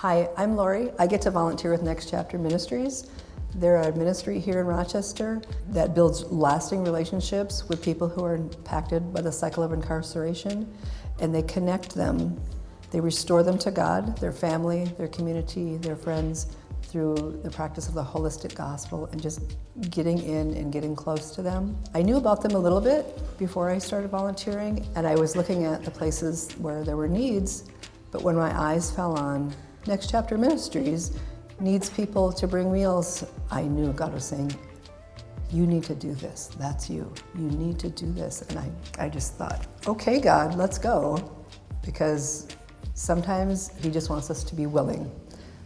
Hi, I'm Lori. I get to volunteer with Next Chapter Ministries. They're a ministry here in Rochester that builds lasting relationships with people who are impacted by the cycle of incarceration, and they connect them. They restore them to God, their family, their community, their friends, through the practice of the holistic gospel and just getting in and getting close to them. I knew about them a little bit before I started volunteering, and I was looking at the places where there were needs, but when my eyes fell on Next Chapter Ministries needs people to bring meals, I knew God was saying, you need to do this. That's you. You need to do this. And I just thought, okay, God, let's go. Because sometimes He just wants us to be willing.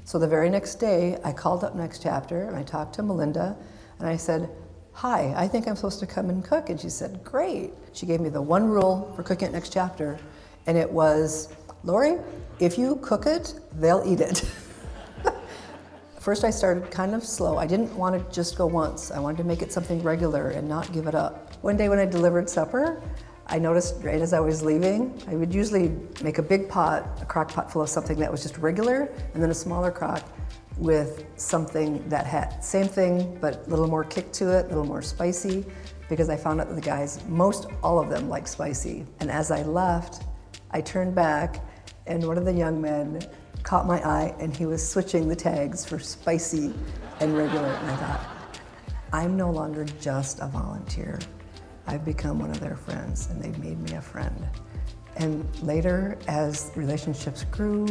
So the very next day, I called up Next Chapter and I talked to Melinda and I said, hi, I think I'm supposed to come and cook. And she said, great. She gave me the one rule for cooking at Next Chapter, and it was, Lori, if you cook it, they'll eat it. First I started kind of slow. I didn't want to just go once. I wanted to make it something regular and not give it up. One day when I delivered supper, I noticed right as I was leaving, I would usually make a big pot, a crock pot full of something that was just regular, and then a smaller crock with something that had same thing, but a little more kick to it, a little more spicy, because I found out that the guys, most all of them like spicy. And as I left, I turned back and one of the young men caught my eye and he was switching the tags for spicy and regular. And I thought, I'm no longer just a volunteer. I've become one of their friends and they've made me a friend. And later, as relationships grew,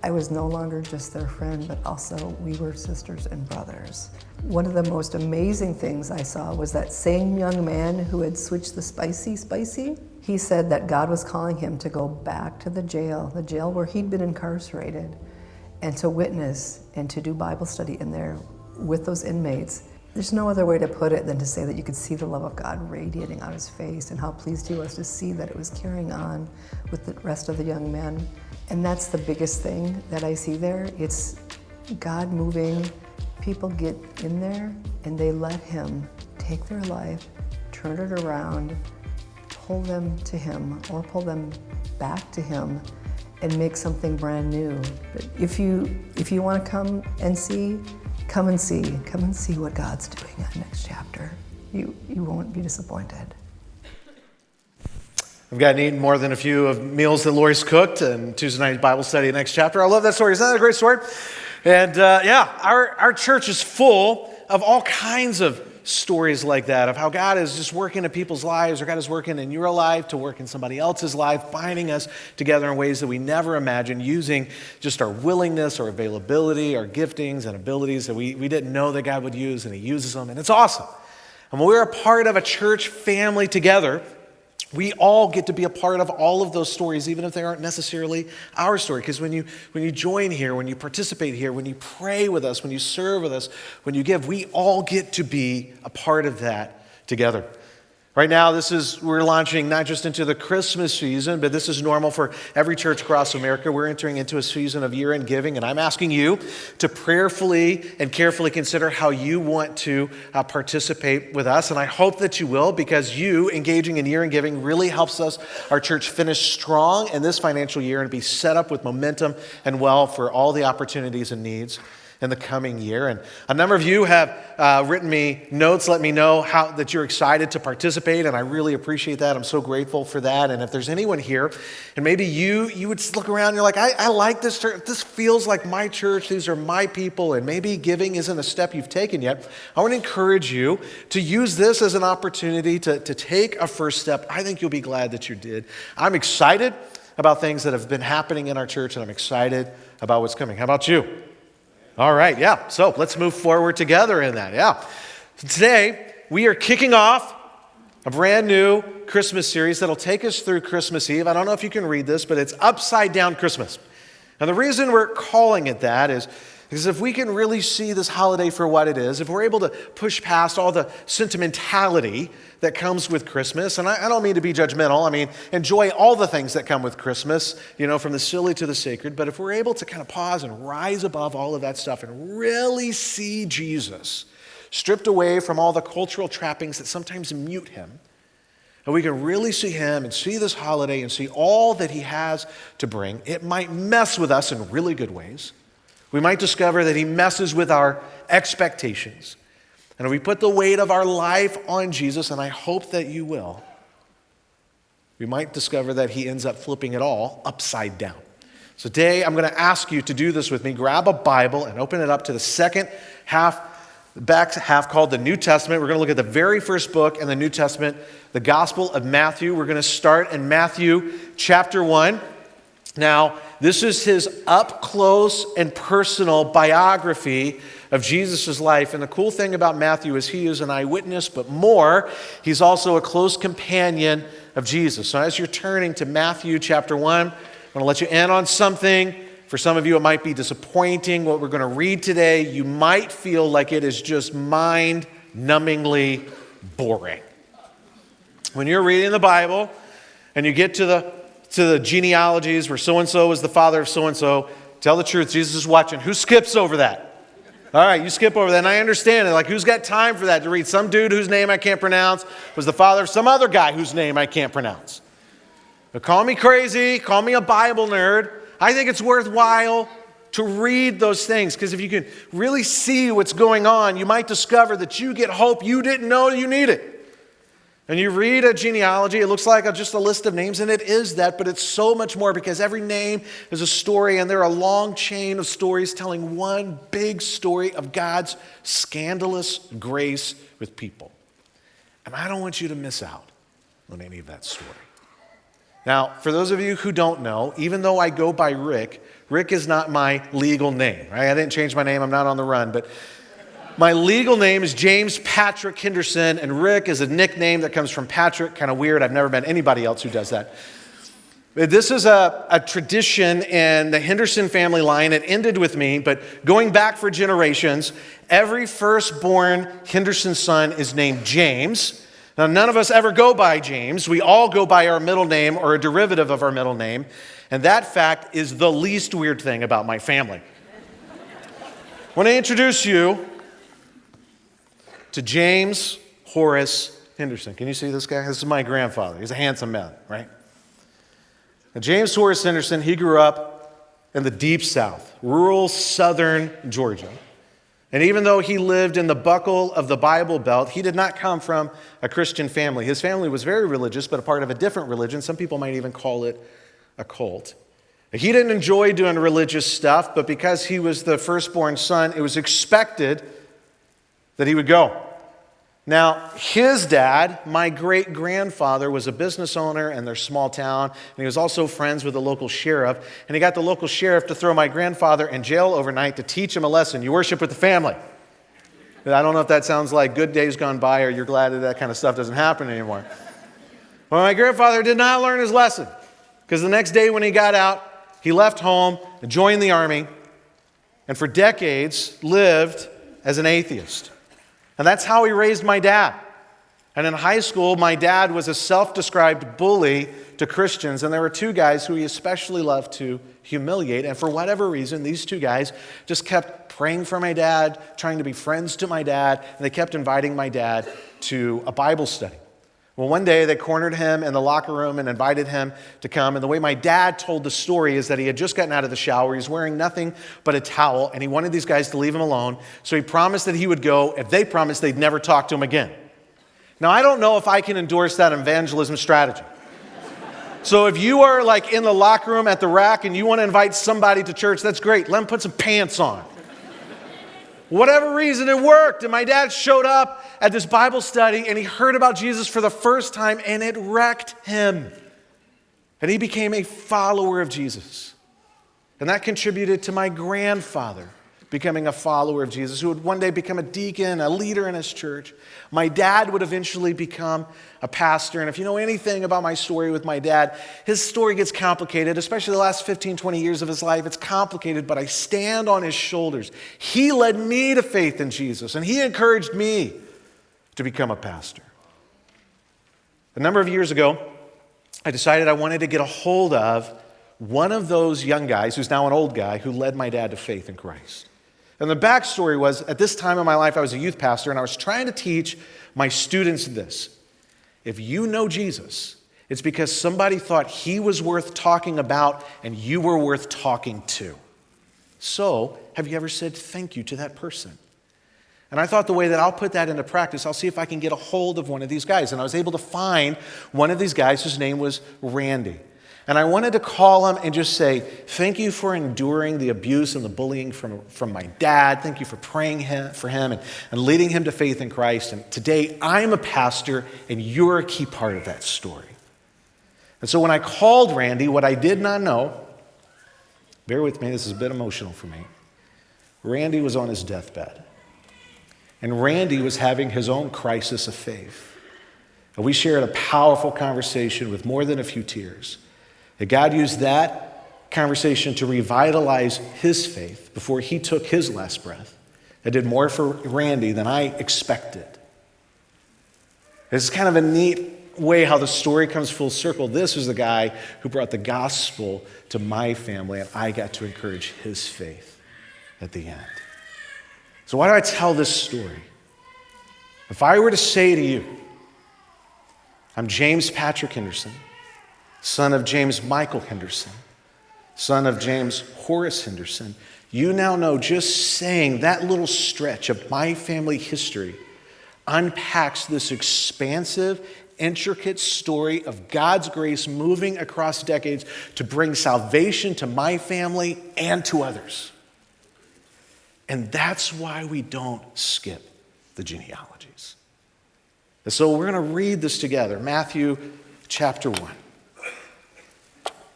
I was no longer just their friend, but also we were sisters and brothers. One of the most amazing things I saw was that same young man who had switched the spicy, he said that God was calling him to go back to the jail where he'd been incarcerated, and to witness and to do Bible study in there with those inmates. There's no other way to put it than to say that you could see the love of God radiating on his face and how pleased he was to see that it was carrying on with the rest of the young men. And that's the biggest thing that I see there. It's God moving. People get in there and they let Him take their life, turn it around, pull them to Him or pull them back to Him and make something brand new. But if you want to come and see, come and see what God's doing at Next Chapter. You won't be disappointed. I've gotten eaten more than a few of meals that Lori's cooked and Tuesday night Bible study at Next Chapter. I love that story. Isn't that a great story? And our church is full of all kinds of stories like that, of how God is just working in people's lives, or God is working in your life to work in somebody else's life, binding us together in ways that we never imagined, using just our willingness, our availability, our giftings and abilities that we didn't know that God would use, and He uses them, and it's awesome. And when we're a part of a church family together, we all get to be a part of all of those stories, even if they aren't necessarily our story. Because when you join here, when you participate here, when you pray with us, when you serve with us, when you give, we all get to be a part of that together. Right now, we're launching not just into the Christmas season, but this is normal for every church across America. We're entering into a season of year-end giving, and I'm asking you to prayerfully and carefully consider how you want to participate with us. And I hope that you will, because you engaging in year-end giving really helps our church finish strong in this financial year and be set up with momentum and well for all the opportunities and needs in the coming year. And a number of you have written me notes, let me know that you're excited to participate, and I really appreciate that. I'm so grateful for that. And if there's anyone here, and maybe you would look around and you're like, I like this church, this feels like my church, these are my people, and maybe giving isn't a step you've taken yet, I want to encourage you to use this as an opportunity to take a first step. I think you'll be glad that you did. I'm excited about things that have been happening in our church, and I'm excited about what's coming. How about you? All right, yeah. So let's move forward together in that, yeah. So today, we are kicking off a brand new Christmas series that'll take us through Christmas Eve. I don't know if you can read this, but it's Upside Down Christmas. And the reason we're calling it that is because if we can really see this holiday for what it is, if we're able to push past all the sentimentality that comes with Christmas, and I don't mean to be judgmental, I mean, enjoy all the things that come with Christmas, from the silly to the sacred, but if we're able to kind of pause and rise above all of that stuff and really see Jesus stripped away from all the cultural trappings that sometimes mute Him, and we can really see Him and see this holiday and see all that He has to bring, it might mess with us in really good ways. We might discover that he messes with our expectations. And if we put the weight of our life on Jesus, and I hope that you will, we might discover that he ends up flipping it all upside down. So today, I'm going to ask you to do this with me. Grab a Bible and open it up to the second half, the back half called the New Testament. We're going to look at the very first book in the New Testament, the Gospel of Matthew. We're going to start in Matthew chapter 1. Now, this is his up-close and personal biography of Jesus' life. And the cool thing about Matthew is he is an eyewitness, but more, he's also a close companion of Jesus. So as you're turning to Matthew chapter 1, I want to let you in on something. For some of you, it might be disappointing. What we're going to read today, you might feel like it is just mind-numbingly boring. When you're reading the Bible and you get to the genealogies where so-and-so was the father of so-and-so, tell the truth, Jesus is watching. Who skips over that? All right, you skip over that, and I understand it. Like, who's got time for that to read? Some dude whose name I can't pronounce was the father of some other guy whose name I can't pronounce. But call me crazy, call me a Bible nerd. I think it's worthwhile to read those things, because if you can really see what's going on, you might discover that you get hope you didn't know you needed. And you read a genealogy, it looks like just a list of names, and it is that, but it's so much more, because every name is a story, and they're a long chain of stories telling one big story of God's scandalous grace with people. And I don't want you to miss out on any of that story. Now, for those of you who don't know, even though I go by Rick, Rick is not my legal name, right? I didn't change my name, I'm not on the run, but my legal name is James Patrick Henderson, and Rick is a nickname that comes from Patrick. Kind of weird. I've never met anybody else who does that. This is a tradition in the Henderson family line. It ended with me, but going back for generations, every firstborn Henderson son is named James. Now, none of us ever go by James. We all go by our middle name or a derivative of our middle name, and that fact is the least weird thing about my family. I want to introduce you to James Horace Henderson. Can you see this guy? This is my grandfather. He's a handsome man, right? Now, James Horace Henderson, he grew up in the deep South, rural southern Georgia. And even though he lived in the buckle of the Bible Belt, he did not come from a Christian family. His family was very religious, but a part of a different religion. Some people might even call it a cult. He didn't enjoy doing religious stuff, but because he was the firstborn son, it was expected that he would go. Now, his dad, my great-grandfather, was a business owner in their small town, and he was also friends with the local sheriff, and he got the local sheriff to throw my grandfather in jail overnight to teach him a lesson. You worship with the family. I don't know if that sounds like good days gone by or you're glad that kind of stuff doesn't happen anymore. Well, my grandfather did not learn his lesson, because the next day when he got out, he left home and joined the army, and for decades lived as an atheist. And that's how he raised my dad. And in high school, my dad was a self-described bully to Christians, and there were two guys who he especially loved to humiliate. And for whatever reason, these two guys just kept praying for my dad, trying to be friends to my dad, and they kept inviting my dad to a Bible study. Well, one day they cornered him in the locker room and invited him to come. And the way my dad told the story is that he had just gotten out of the shower. He was wearing nothing but a towel, and he wanted these guys to leave him alone. So he promised that he would go if they promised they'd never talk to him again. Now, I don't know if I can endorse that evangelism strategy. So if you are like in the locker room at the rack and you want to invite somebody to church, that's great. Let them put some pants on. Whatever reason, it worked. And my dad showed up at this Bible study, and he heard about Jesus for the first time, and it wrecked him. And he became a follower of Jesus. And that contributed to my grandfather becoming a follower of Jesus, who would one day become a deacon, a leader in his church. My dad would eventually become a pastor. And if you know anything about my story with my dad, his story gets complicated, especially the last 15, 20 years of his life. It's complicated, but I stand on his shoulders. He led me to faith in Jesus, and he encouraged me to become a pastor. A number of years ago, I decided I wanted to get a hold of one of those young guys, who's now an old guy, who led my dad to faith in Christ. And the backstory was, at this time in my life, I was a youth pastor, and I was trying to teach my students this. If you know Jesus, it's because somebody thought he was worth talking about and you were worth talking to. So, have you ever said thank you to that person? And I thought the way that I'll put that into practice, I'll see if I can get a hold of one of these guys. And I was able to find one of these guys whose name was Randy. And I wanted to call him and just say, thank you for enduring the abuse and the bullying from my dad. Thank you for praying for him and leading him to faith in Christ. And today, I'm a pastor, and you're a key part of that story. And so when I called Randy, what I did not know, bear with me, this is a bit emotional for me. Randy was on his deathbed. And Randy was having his own crisis of faith. And we shared a powerful conversation with more than a few tears. That God used that conversation to revitalize his faith before he took his last breath. It did more for Randy than I expected. It's kind of a neat way how the story comes full circle. This was the guy who brought the gospel to my family, and I got to encourage his faith at the end. So why do I tell this story? If I were to say to you, I'm James Patrick Henderson, son of James Michael Henderson, son of James Horace Henderson, you now know just saying that little stretch of my family history unpacks this expansive, intricate story of God's grace moving across decades to bring salvation to my family and to others. And that's why we don't skip the genealogies. And so we're going to read this together, Matthew chapter 1.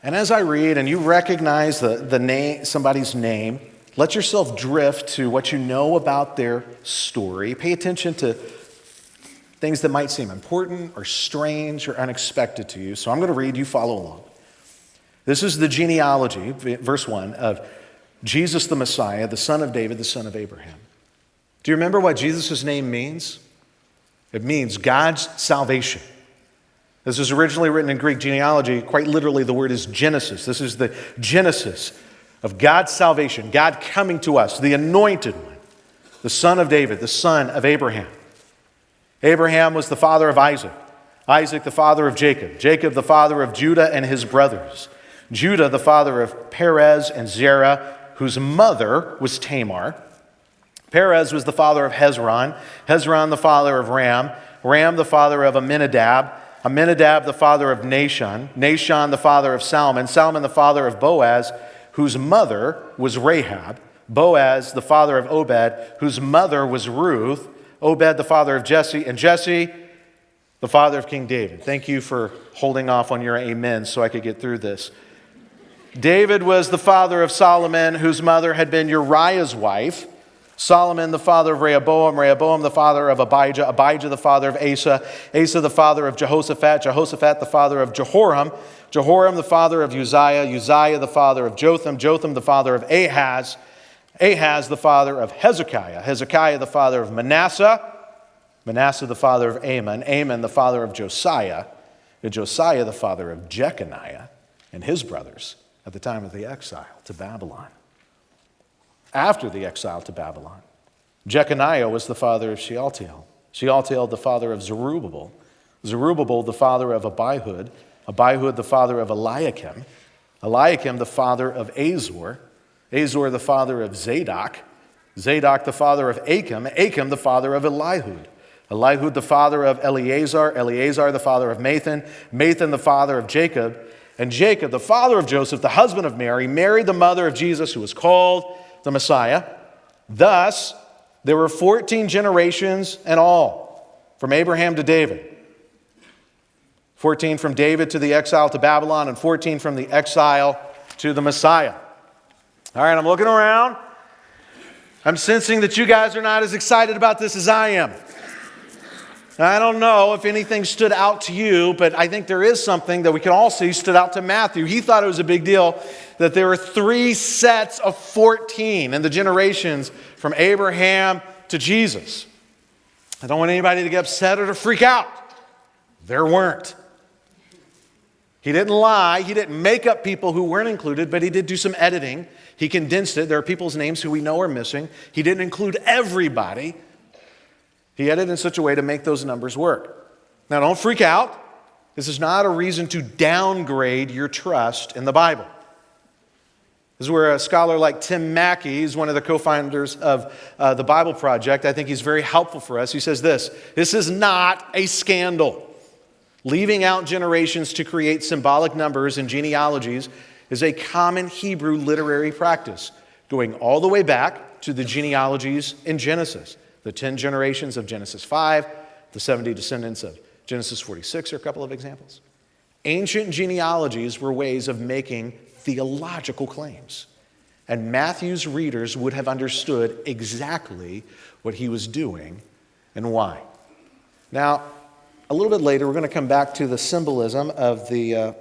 And as I read and you recognize the name, somebody's name, let yourself drift to what you know about their story. Pay attention to things that might seem important or strange or unexpected to you. So I'm going to read, you follow along. This is the genealogy, verse 1, of Jesus the Messiah, the son of David, the son of Abraham. Do you remember what Jesus' name means? It means God's salvation. This was originally written in Greek genealogy. Quite literally, the word is Genesis. This is the Genesis of God's salvation, God coming to us, the anointed one, the son of David, the son of Abraham. Abraham was the father of Isaac. Isaac, the father of Jacob. Jacob, the father of Judah and his brothers. Judah, the father of Perez and Zerah, whose mother was Tamar. Perez was the father of Hezron. Hezron, the father of Ram. Ram, the father of Amminadab. Amminadab, the father of Nahshon. Nahshon, the father of Salmon. Salmon, the father of Boaz, whose mother was Rahab. Boaz, the father of Obed, whose mother was Ruth. Obed, the father of Jesse. And Jesse, the father of King David. Thank you for holding off on your amen so I could get through this. David was the father of Solomon, whose mother had been Uriah's wife. Solomon, the father of Rehoboam. Rehoboam, the father of Abijah. Abijah, the father of Asa. Asa, the father of Jehoshaphat. Jehoshaphat, the father of Jehoram. Jehoram, the father of Uzziah. Uzziah, the father of Jotham. Jotham, the father of Ahaz. Ahaz, the father of Hezekiah. Hezekiah, the father of Manasseh. Manasseh, the father of Amon. Amon, the father of Josiah. And Josiah, the father of Jeconiah and his brothers at the time of the exile to Babylon. After the exile to Babylon, Jeconiah was the father of Shealtiel. Shealtiel, the father of Zerubbabel. Zerubbabel, the father of Abihud. Abihud, the father of Eliakim. Eliakim, the father of Azor. Azor, the father of Zadok. Zadok, the father of Achim. Achim, the father of Elihud. Elihud, the father of Eleazar. Eleazar, the father of Mathan. Mathan, the father of Jacob. And Jacob, the father of Joseph, the husband of Mary, married the mother of Jesus, who was called the Messiah. Thus, there were 14 generations in all, from Abraham to David. 14 from David to the exile to Babylon, and 14 from the exile to the Messiah. All right, I'm looking around. I'm sensing that you guys are not as excited about this as I am. I don't know if anything stood out to you, but I think there is something that we can all see stood out to Matthew. He thought it was a big deal that there were 3 sets of 14 in the generations from Abraham to Jesus. I don't want anybody to get upset or to freak out. There weren't. He didn't lie. He didn't make up people who weren't included, but he did do some editing. He condensed it. There are people's names who we know are missing. He didn't include everybody. He edited in such a way to make those numbers work. Now, don't freak out. This is not a reason to downgrade your trust in the Bible. This is where a scholar like Tim Mackey, who's one of the co-founders of the Bible Project, I think he's very helpful for us. He says this is not a scandal. Leaving out generations to create symbolic numbers and genealogies is a common Hebrew literary practice, going all the way back to the genealogies in Genesis. The 10 generations of Genesis 5, the 70 descendants of Genesis 46 are a couple of examples. Ancient genealogies were ways of making theological claims. And Matthew's readers would have understood exactly what he was doing and why. Now, a little bit later, we're going to come back to the symbolism of the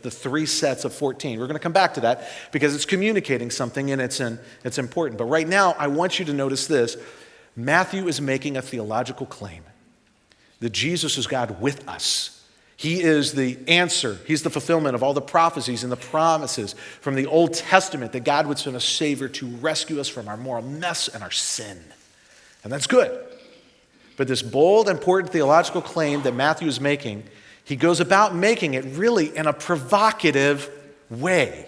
three sets of 14. We're going to come back to that because it's communicating something and it's important. But right now, I want you to notice this. Matthew is making a theological claim that Jesus is God with us. He is the answer. He's the fulfillment of all the prophecies and the promises from the Old Testament that God would send a Savior to rescue us from our moral mess and our sin. And that's good. But this bold, important theological claim that Matthew is making, he goes about making it really in a provocative way.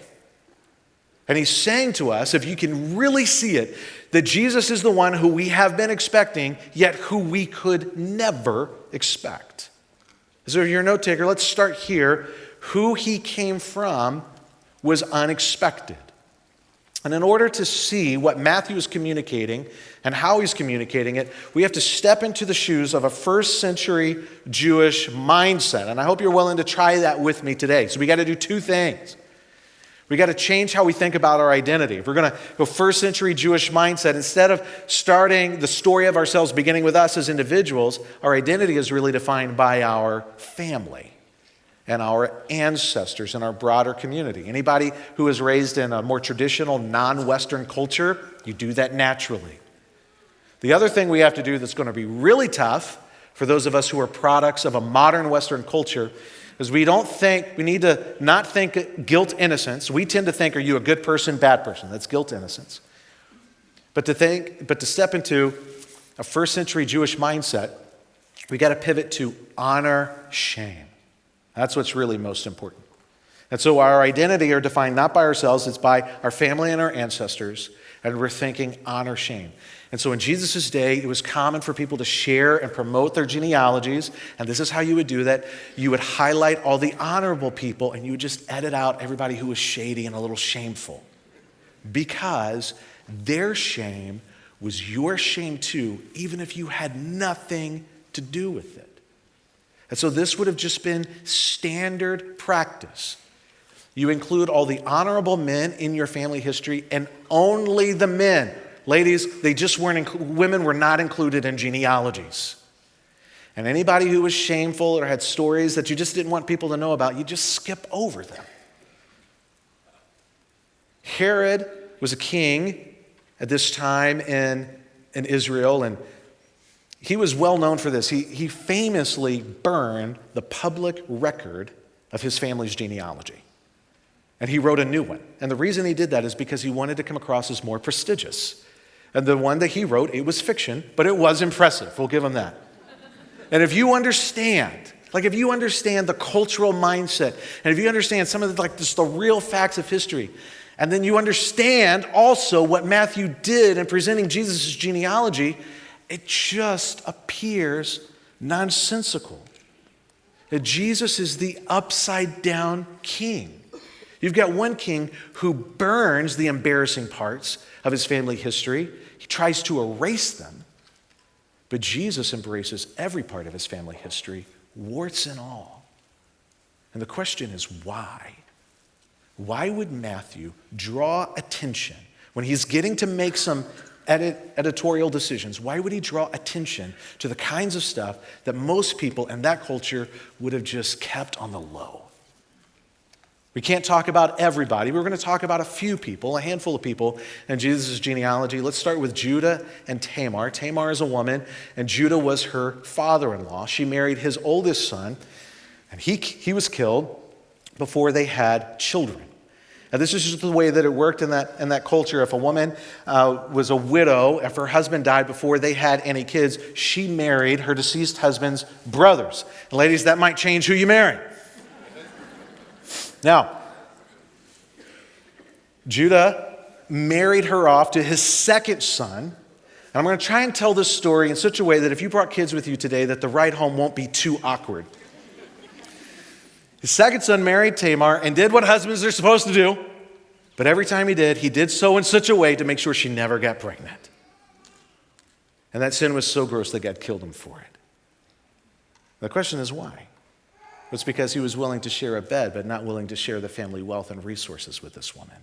And he's saying to us, if you can really see it, that Jesus is the one who we have been expecting, yet who we could never expect. So if you're a note taker, let's start here. Who he came from was unexpected. And in order to see what Matthew is communicating and how he's communicating it, we have to step into the shoes of a first century Jewish mindset. And I hope you're willing to try that with me today. So we got to do two things. We got to change how we think about our identity. If we're going to go first century Jewish mindset, instead of starting the story of ourselves beginning with us as individuals, our identity is really defined by our family and our ancestors and our broader community. Anybody who is raised in a more traditional non-Western culture, you do that naturally. The other thing we have to do that's going to be really tough for those of us who are products of a modern Western culture is we need to not think guilt innocence. We tend to think, are you a good person, bad person? That's guilt innocence. But to step into a first century Jewish mindset, we got to pivot to honor shame. That's what's really most important. And so our identity are defined not by ourselves, it's by our family and our ancestors, and we're thinking honor shame. And so in Jesus' day, it was common for people to share and promote their genealogies, and this is how you would do that. You would highlight all the honorable people, and you would just edit out everybody who was shady and a little shameful, because their shame was your shame too, even if you had nothing to do with it. And so this would have just been standard practice. You include all the honorable men in your family history and only the men. Ladies, women were not included in genealogies. And anybody who was shameful or had stories that you just didn't want people to know about, you just skip over them. Herod was a king at this time in Israel, and he was well known for this. He famously burned the public record of his family's genealogy. And he wrote a new one. And the reason he did that is because he wanted to come across as more prestigious. And the one that he wrote, it was fiction, but it was impressive. We'll give him that. And if you understand the cultural mindset, and if you understand some of just the real facts of history, and then you understand also what Matthew did in presenting Jesus' genealogy, it just appears nonsensical. That Jesus is the upside down king. You've got one king who burns the embarrassing parts of his family history. He tries to erase them. But Jesus embraces every part of his family history, warts and all. And the question is, why? Why would Matthew draw attention when he's getting to make some editorial decisions? Why would he draw attention to the kinds of stuff that most people in that culture would have just kept on the low? We can't talk about everybody. We're going to talk about a few people, a handful of people in Jesus' genealogy. Let's start with Judah and Tamar. Tamar is a woman, and Judah was her father-in-law. She married his oldest son, and he was killed before they had children. Now, this is just the way that it worked in that culture. If a woman was a widow, if her husband died before they had any kids, she married her deceased husband's brothers. And ladies, that might change who you marry. Now, Judah married her off to his second son. And I'm going to try and tell this story in such a way that if you brought kids with you today, that the ride home won't be too awkward. His second son married Tamar and did what husbands are supposed to do. But every time he did so in such a way to make sure she never got pregnant. And that sin was so gross that God killed him for it. The question is why? It's because he was willing to share a bed, but not willing to share the family wealth and resources with this woman.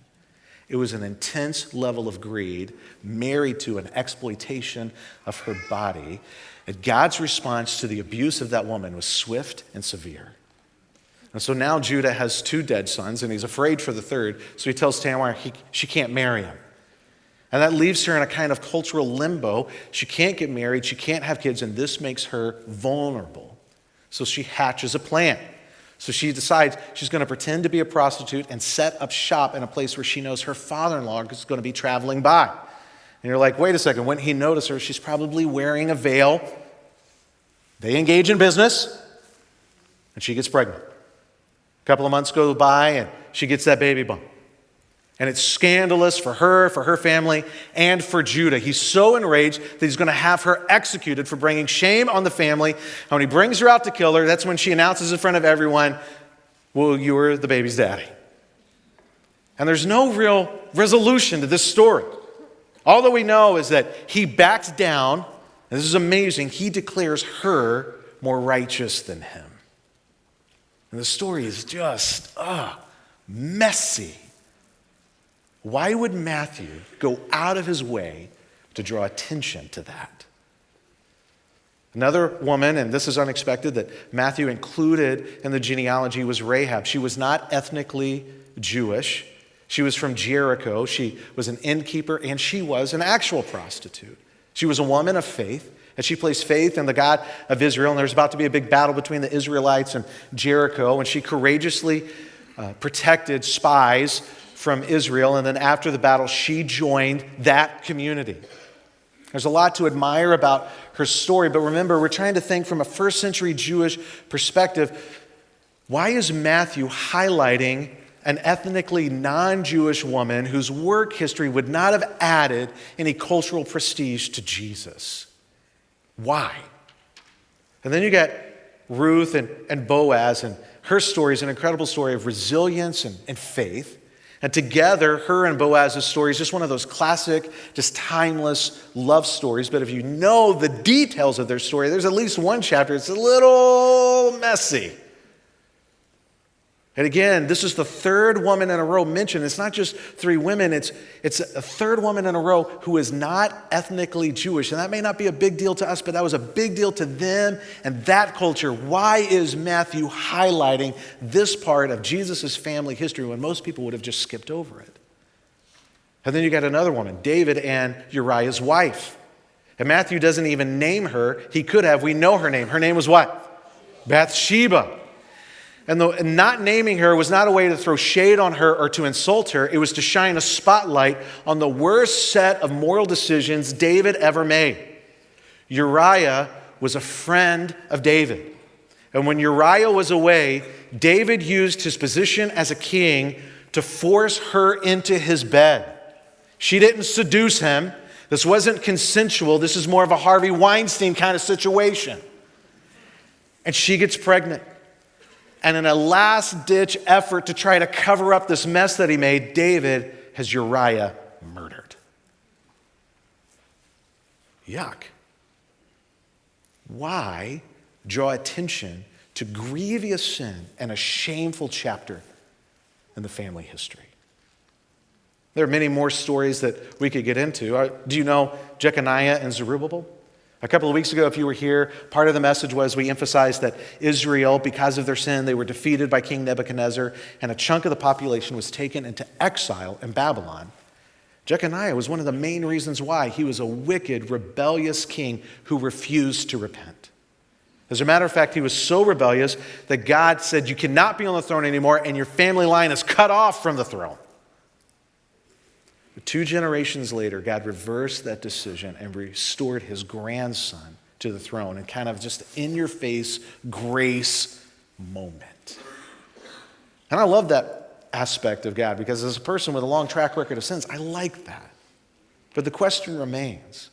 It was an intense level of greed married to an exploitation of her body. And God's response to the abuse of that woman was swift and severe. And so now Judah has 2 dead sons, and he's afraid for the third, so he tells Tamar she can't marry him. And that leaves her in a kind of cultural limbo. She can't get married, she can't have kids, and this makes her vulnerable. So she hatches a plan. So she decides she's going to pretend to be a prostitute and set up shop in a place where she knows her father-in-law is going to be traveling by. And you're like, wait a second, wouldn't he notice her? She's probably wearing a veil. They engage in business, and she gets pregnant. A couple of months go by, and she gets that baby bump. And it's scandalous for her family, and for Judah. He's so enraged that he's going to have her executed for bringing shame on the family. And when he brings her out to kill her, that's when she announces in front of everyone, well, you were the baby's daddy. And there's no real resolution to this story. All that we know is that he backs down, and this is amazing, he declares her more righteous than him. And the story is just, messy. Why would Matthew go out of his way to draw attention to that? Another woman, and this is unexpected, that Matthew included in the genealogy was Rahab. She was not ethnically Jewish. She was from Jericho. She was an innkeeper, and she was an actual prostitute. She was a woman of faith, and she placed faith in the God of Israel, and there was about to be a big battle between the Israelites and Jericho, and she courageously protected spies from Israel, and then after the battle, she joined that community. There's a lot to admire about her story, but remember, we're trying to think from a first century Jewish perspective. Why is Matthew highlighting an ethnically non-Jewish woman whose work history would not have added any cultural prestige to Jesus? Why? And then you got Ruth and Boaz, and her story is an incredible story of resilience and faith. And together, her and Boaz's story is just one of those classic, just timeless love stories. But if you know the details of their story, there's at least one chapter. It's a little messy. And again, this is the third woman in a row mentioned. It's not just 3 women. It's a third woman in a row who is not ethnically Jewish. And that may not be a big deal to us, but that was a big deal to them and that culture. Why is Matthew highlighting this part of Jesus' family history when most people would have just skipped over it? And then you got another woman, David and Uriah's wife. And Matthew doesn't even name her. He could have. We know her name. Her name was what? Bathsheba. And not naming her was not a way to throw shade on her or to insult her. It was to shine a spotlight on the worst set of moral decisions David ever made. Uriah was a friend of David. And when Uriah was away, David used his position as a king to force her into his bed. She didn't seduce him. This wasn't consensual. This is more of a Harvey Weinstein kind of situation. And she gets pregnant. And in a last-ditch effort to try to cover up this mess that he made, David has Uriah murdered. Yuck. Why draw attention to grievous sin and a shameful chapter in the family history? There are many more stories that we could get into. Do you know Jeconiah and Zerubbabel? A couple of weeks ago, if you were here, part of the message was we emphasized that Israel, because of their sin, they were defeated by King Nebuchadnezzar, and a chunk of the population was taken into exile in Babylon. Jeconiah was one of the main reasons why. He was a wicked, rebellious king who refused to repent. As a matter of fact, he was so rebellious that God said, you cannot be on the throne anymore, and your family line is cut off from the throne. But 2 generations later, God reversed that decision and restored his grandson to the throne in kind of just in-your-face grace moment. And I love that aspect of God, because as a person with a long track record of sins, I like that. But the question remains,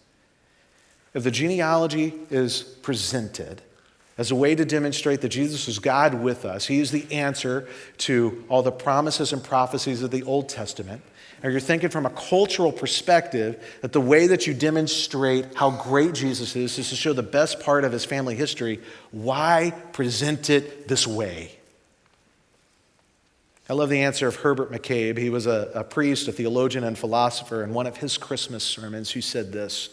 if the genealogy is presented as a way to demonstrate that Jesus is God with us, he is the answer to all the promises and prophecies of the Old Testament, or you're thinking from a cultural perspective that the way that you demonstrate how great Jesus is to show the best part of his family history, why present it this way? I love the answer of Herbert McCabe. He was a priest, a theologian, and philosopher. In one of his Christmas sermons, he said this: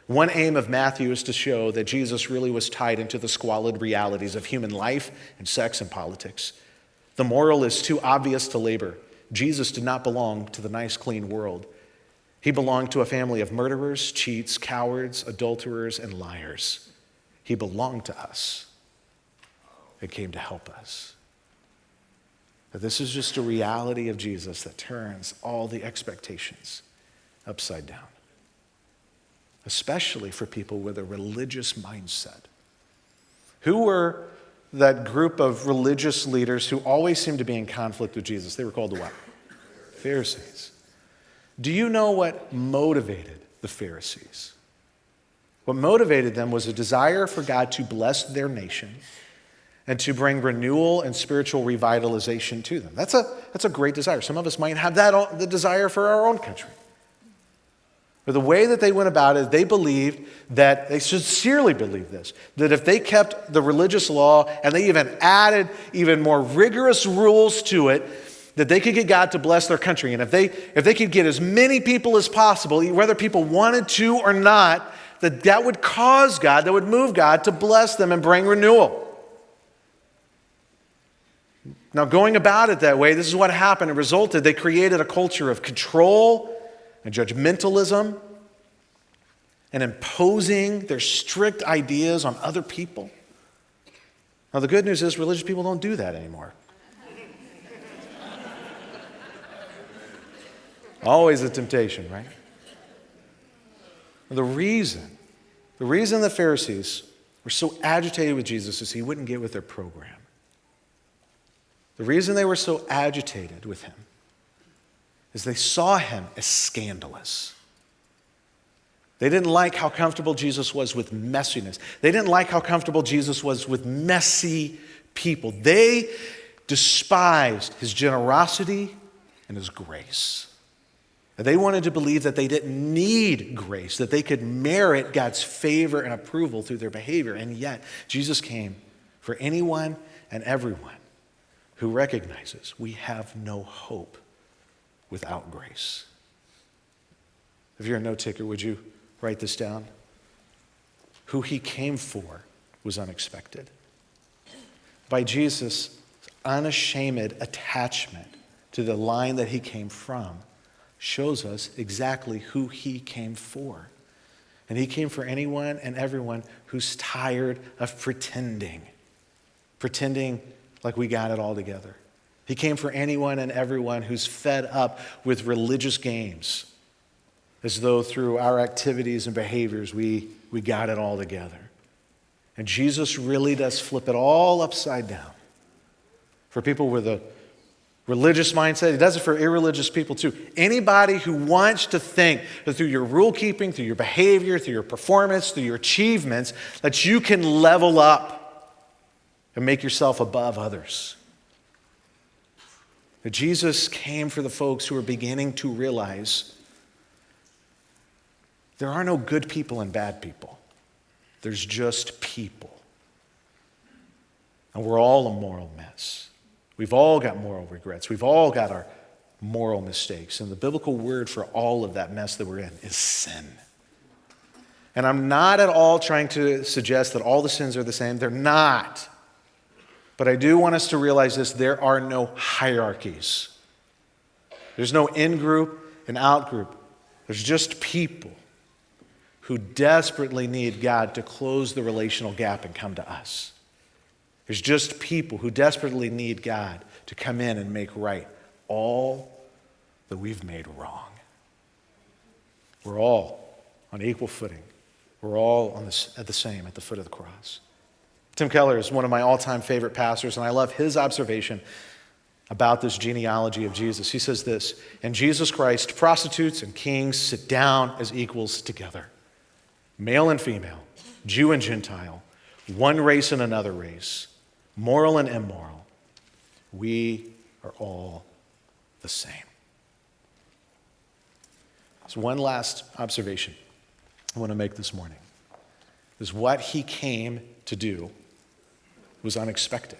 one aim of Matthew is to show that Jesus really was tied into the squalid realities of human life and sex and politics. The moral is too obvious to labor. Jesus did not belong to the nice, clean world. He belonged to a family of murderers, cheats, cowards, adulterers, and liars. He belonged to us and came to help us. That this is just a reality of Jesus that turns all the expectations upside down, especially for people with a religious mindset. Who were that group of religious leaders who always seemed to be in conflict with Jesus? They were called the what? Pharisees. Do you know what motivated the Pharisees? What motivated them was a desire for God to bless their nation and to bring renewal and spiritual revitalization to them. That's a great desire. Some of us might have the desire for our own country. But the way that they went about it, they believed that, they sincerely believed this, that if they kept the religious law and they even added even more rigorous rules to it, that they could get God to bless their country. And if they could get as many people as possible, whether people wanted to or not, that would cause God, that would move God to bless them and bring renewal. Now, going about it that way, this is what happened. It resulted, they created a culture of control and judgmentalism and imposing their strict ideas on other people. Now, the good news is religious people don't do that anymore. Always a temptation, right? The reason the Pharisees were so agitated with Jesus is he wouldn't get with their program. The reason they were so agitated with him is they saw him as scandalous. They didn't like how comfortable Jesus was with messiness. They didn't like how comfortable Jesus was with messy people. They despised his generosity and his grace. And they wanted to believe that they didn't need grace, that they could merit God's favor and approval through their behavior. And yet, Jesus came for anyone and everyone who recognizes we have no hope without grace. If you're a note taker, would you write this down? Who he came for was unexpected. By Jesus' unashamed attachment to the line that he came from shows us exactly who he came for. And he came for anyone and everyone who's tired of pretending like we got it all together. He came for anyone and everyone who's fed up with religious games, as though through our activities and behaviors we got it all together. And Jesus really does flip it all upside down. For people with a religious mindset, he does it for irreligious people too. Anybody who wants to think that through your rule keeping, through your behavior, through your performance, through your achievements, that you can level up and make yourself above others. That Jesus came for the folks who are beginning to realize there are no good people and bad people. There's just people. And we're all a moral mess. We've all got moral regrets. We've all got our moral mistakes. And the biblical word for all of that mess that we're in is sin. And I'm not at all trying to suggest that all the sins are the same. They're not. But I do want us to realize this: there are no hierarchies. There's no in-group and out-group. There's just people who desperately need God to close the relational gap and come to us. There's just people who desperately need God to come in and make right all that we've made wrong. We're all on equal footing. We're all at the foot of the cross. Tim Keller is one of my all-time favorite pastors, and I love his observation about this genealogy of Jesus. He says this, "In Jesus Christ, prostitutes and kings sit down as equals together. Male and female, Jew and Gentile, one race and another race, moral and immoral. We are all the same." So one last observation I want to make this morning is what he came to do was unexpected.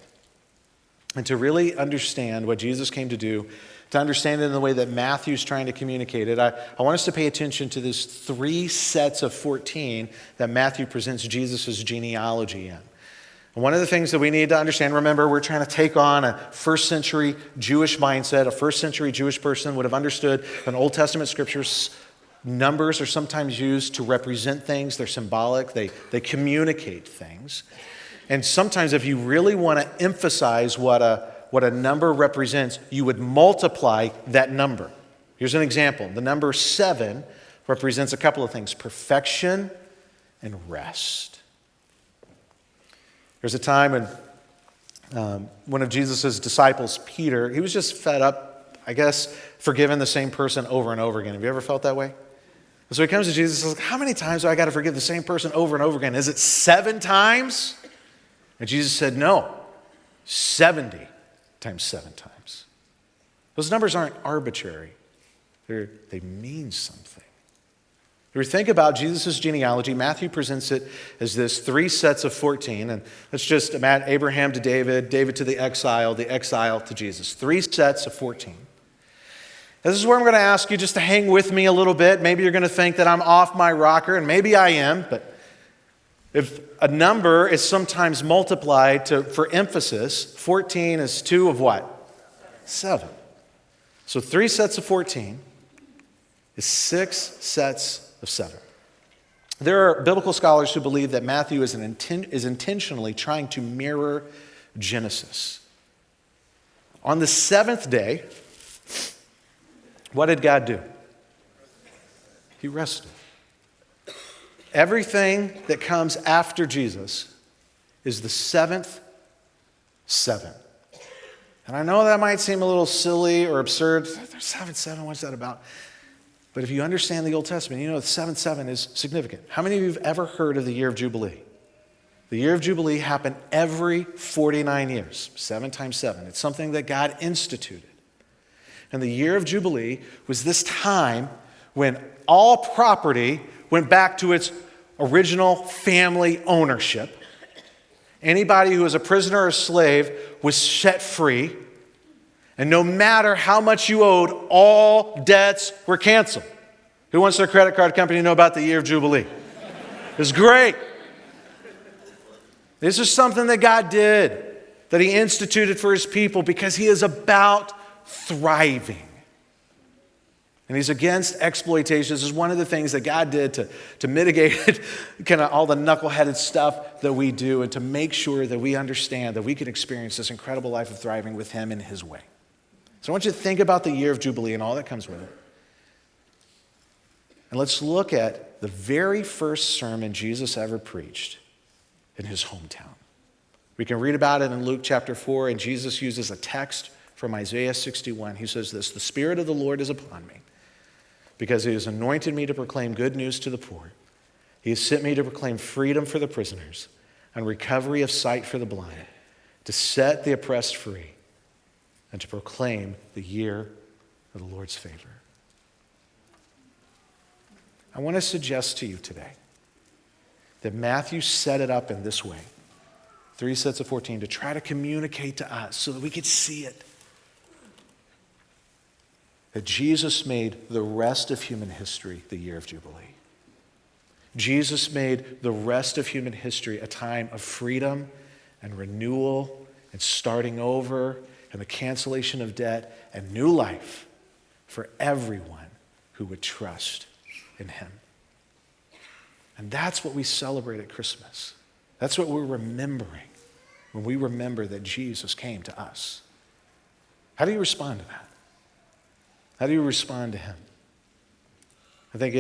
And to really understand what Jesus came to do, to understand it in the way that Matthew's trying to communicate it, I want us to pay attention to these 3 sets of 14 that Matthew presents Jesus' genealogy in. And one of the things that we need to understand, remember, we're trying to take on a first century Jewish mindset. A first century Jewish person would have understood an Old Testament scriptures. Numbers are sometimes used to represent things. They're symbolic. They communicate things. And sometimes if you really want to emphasize what a number represents, you would multiply that number. Here's an example. The number 7 represents a couple of things: perfection and rest. There's a time when one of Jesus' disciples, Peter, he was just fed up, I guess, forgiving the same person over and over again. Have you ever felt that way? So he comes to Jesus and says, "How many times do I got to forgive the same person over and over again? Is it 7 times? And Jesus said, "No, 70 times 7 times." Those numbers aren't arbitrary. They mean something. If we think about Jesus' genealogy, Matthew presents it as this 3 sets of 14. And let's just imagine Abraham to David, David to the exile to Jesus. 3 sets of 14. This is where I'm going to ask you just to hang with me a little bit. Maybe you're going to think that I'm off my rocker, and maybe I am, but if a number is sometimes multiplied for emphasis, 14 is 2 of what? 7. So 3 sets of 14 is 6 sets of 7. There are biblical scholars who believe that Matthew is intentionally trying to mirror Genesis. On the 7th day, what did God do? He rested. Everything that comes after Jesus is the 7th 7. And I know that might seem a little silly or absurd. There's 7, what's that about? But if you understand the Old Testament, you know the 7 is significant. How many of you have ever heard of the year of Jubilee? The year of Jubilee happened every 49 years, 7 times 7. It's something that God instituted. And the year of Jubilee was this time when all property went back to its original family ownership. Anybody who was a prisoner or slave was set free. And no matter how much you owed, all debts were canceled. Who wants their credit card company to know about the year of Jubilee? It's great. This is something that God did, that he instituted for his people because he is about thriving. And he's against exploitation. This is one of the things that God did to mitigate kind of all the knuckleheaded stuff that we do and to make sure that we understand that we can experience this incredible life of thriving with him in his way. So I want you to think about the year of Jubilee and all that comes with it. And let's look at the very first sermon Jesus ever preached in his hometown. We can read about it in Luke chapter 4, and Jesus uses a text from Isaiah 61. He says this: "The Spirit of the Lord is upon me, because he has anointed me to proclaim good news to the poor. He has sent me to proclaim freedom for the prisoners and recovery of sight for the blind, to set the oppressed free, and to proclaim the year of the Lord's favor." I want to suggest to you today that Matthew set it up in this way, 3 sets of 14, to try to communicate to us so that we could see it. That Jesus made the rest of human history the year of Jubilee. Jesus made the rest of human history a time of freedom and renewal and starting over and the cancellation of debt and new life for everyone who would trust in him. And that's what we celebrate at Christmas. That's what we're remembering when we remember that Jesus came to us. How do you respond to that? How do you respond to him? I think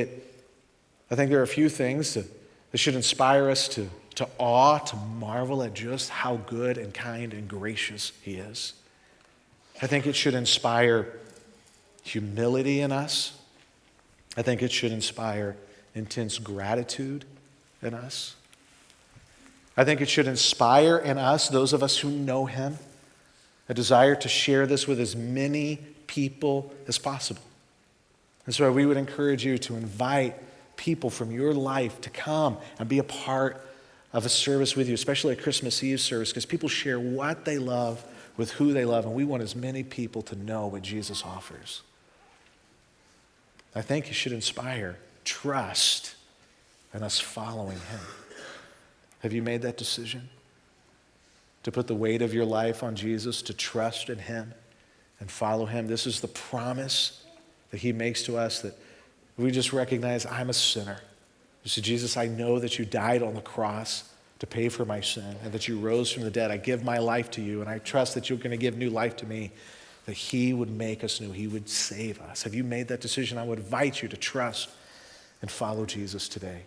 there are a few things that should inspire us to awe, to marvel at just how good and kind and gracious he is. I think it should inspire humility in us. I think it should inspire intense gratitude in us. I think it should inspire in us, those of us who know him, a desire to share this with as many people as possible. And so we would encourage you to invite people from your life to come and be a part of a service with you, especially a Christmas Eve service, because people share what they love with who they love, and we want as many people to know what Jesus offers. I think it should inspire trust in us following him. Have you made that decision? To put the weight of your life on Jesus, to trust in him and follow him? This is the promise that he makes to us, that we just recognize I'm a sinner. You say, Jesus, I know that you died on the cross to pay for my sin and that you rose from the dead. I give my life to you, and I trust that you're going to give new life to me, that he would make us new. He would save us. Have you made that decision? I would invite you to trust and follow Jesus today.